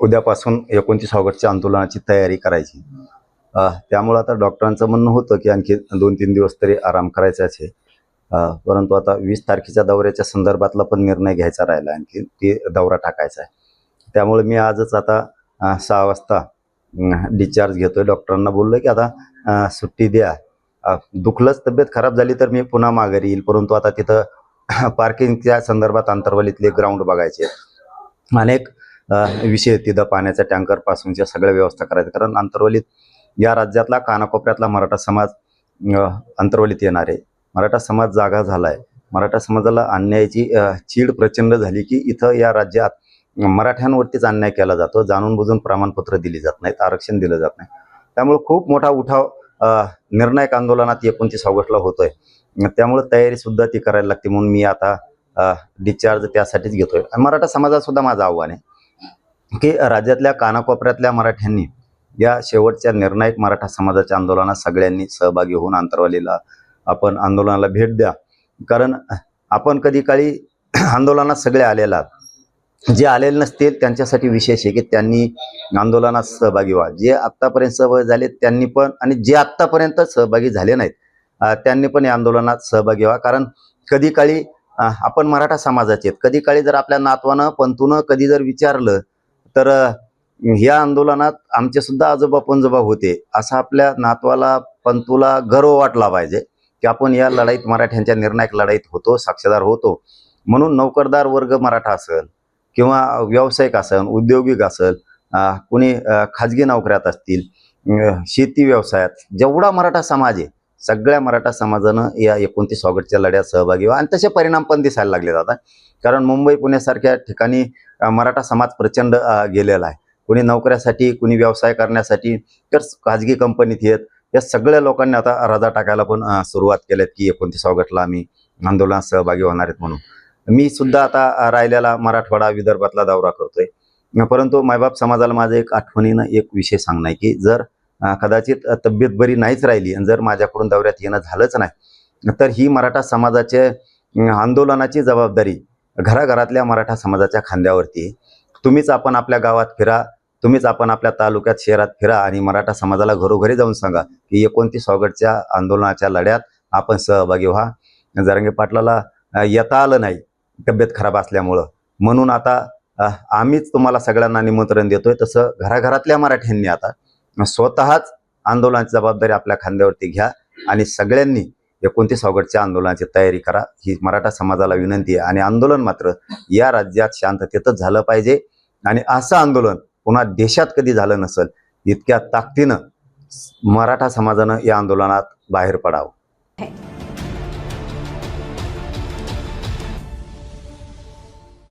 उद्यापासून 29 ऑगस्टच्या आंदोलनाची तयारी करायची। त्यामुळे आता डॉक्टरांचं म्हणणं होतं की आणखी 2-3 दिवस तरी आराम करायचाच आहे। परंतु आता 20 तारखेच्या दौऱ्याच्या संदर्भातला पण निर्णय घ्यायचा राहिला, आणखी ते दौरा टाकायचा आहे। त्यामुळे मी आजच आता 6 वाजता डिस्चार्ज घेतोय। डॉक्टरांना बोललोय की आता सुट्टी द्या, दुखलंच तब्येत खराब झाली तर मी पुन्हा माघारी येईल, परंतु आता तिथं पार्किंगच्या संदर्भात अंतरवलीतले ग्राउंड बघायचे, अनेक विषय तिथं पाण्याच्या टँकर पासूनच्या सगळ्या व्यवस्था करायचं, कारण अंतरवलीत या राज्यातला कानाकोपऱ्यातला मराठा समाज अंतरवलीत येणार आहे। मराठा समाज जागा झालाय। मराठा समाजाला अन्यायाची चीड प्रचंड झाली की इथं या राज्यात मराठ्यांवरतीच अन्याय केला जातो, जाणून बुजून प्रमाणपत्र दिली जात नाहीत, आरक्षण दिलं जात नाही। त्यामुळे खूप मोठा उठाव निर्णायक आंदोलनात 29 ऑगस्टला होतोय। त्यामुळे तयारी सुद्धा ती करायला लागते, म्हणून मी आता डिस्चार्ज त्यासाठीच घेतोय। मराठा समाजात सुद्धा माझं आव्हान आहे की राज्यातल्या कानाकोपऱ्यातल्या मराठ्यांनी या शेवटच्या निर्णायक मराठा समाजाच्या आंदोलनात सगळ्यांनी सहभागी होऊन अंतरवालीला आपण आंदोलनाला भेट द्या, कारण आपण कधी काळी आंदोलनात सगळे आलेला, जे आलेले नसतील त्यांच्यासाठी विशेष आहे की त्यांनी आंदोलनात सहभागी व्हा। जे आत्तापर्यंत सहभागी झाले त्यांनी पण, आणि जे आत्तापर्यंत सहभागी झाले नाहीत त्यांनी पण या आंदोलनात सहभागी व्हा, कारण कधी काळी आपण मराठा समाजाचे आहेत। कधी काळी जर आपल्या नातवानं पंतूनं कधी जर विचारलं तर या आंदोलनात आमचे सुद्धा आजोबा पणजोबा होते, असं आपल्या नातवाला पंतूला गर्व वाटला पाहिजे की आपण या लढाईत, मराठ्यांच्या निर्णायक लढाईत होतो, साक्षीदार होतो। म्हणून नोकरदार वर्ग मराठा असेल किंवा व्यावसायिक असेल, उद्योगिक असेल, कुणी खाजगी नोकऱ्यात असतील, शेती व्यवसायात, जेवढा मराठा समाज आहे सगळ्या मराठा समाजानं या 29 ऑगस्टच्या लढ्यात सहभागी व्हा। आणि तसे परिणाम पण दिसायला लागले आता, कारण मुंबई पुण्यासारख्या ठिकाणी मराठा समाज प्रचंड गेलेला आहे। कुणी नोकऱ्यासाठी, कुणी व्यवसाय करण्यासाठी, तर खाजगी कंपनीत येत, या सगळ्या लोकांनी आता रजा टाकायला पण सुरुवात केल्यात की 29 ऑगस्टला आम्ही आंदोलनात सहभागी होणार आहेत म्हणून। मी सुद्धा आता राहिलेला मराठवाडा, विदर्भातला दौरा करतोय, परंतु मायबाप समाजाला माझं एक आठवणीनं एक विषय सांगणं आहे की जर कदाचित तब्येत बरी नाहीच राहिली आणि जर माझ्याकडून दौऱ्यात येणं झालंच नाही तर ही मराठा समाजाचे आंदोलनाची जबाबदारी घराघरातल्या मराठा समाजाच्या खांद्यावरती आहे। तुम्हीच आपण आपल्या गावात फिरा, तुम्हीच आपण आपल्या तालुक्यात, शहरात फिरा आणि मराठा समाजाला घरोघरी जाऊन सांगा की 29 ऑगस्टच्या आंदोलनाच्या लढ्यात आपण सहभागी व्हा। जरांगे पाटलाला येता आलं नाही तब्येत खराब असल्यामुळं, म्हणून आता आम्हीच तुम्हाला सगळ्यांना निमंत्रण देतोय। तसं घराघरातल्या मराठ्यांनी आता स्वतःच आंदोलनाची जबाबदारी आपल्या खांद्यावरती घ्या आणि सगळ्यांनी 29 ऑगस्टच्या आंदोलनाची तयारी करा, ही मराठा समाजाला विनंती आहे। आणि आंदोलन मात्र या राज्यात शांततेतच झालं पाहिजे, आणि असं आंदोलन पुन्हा देशात कधी झालं नसेल, इतक्या ताकदीनं मराठा समाजानं या आंदोलनात बाहेर पडावं।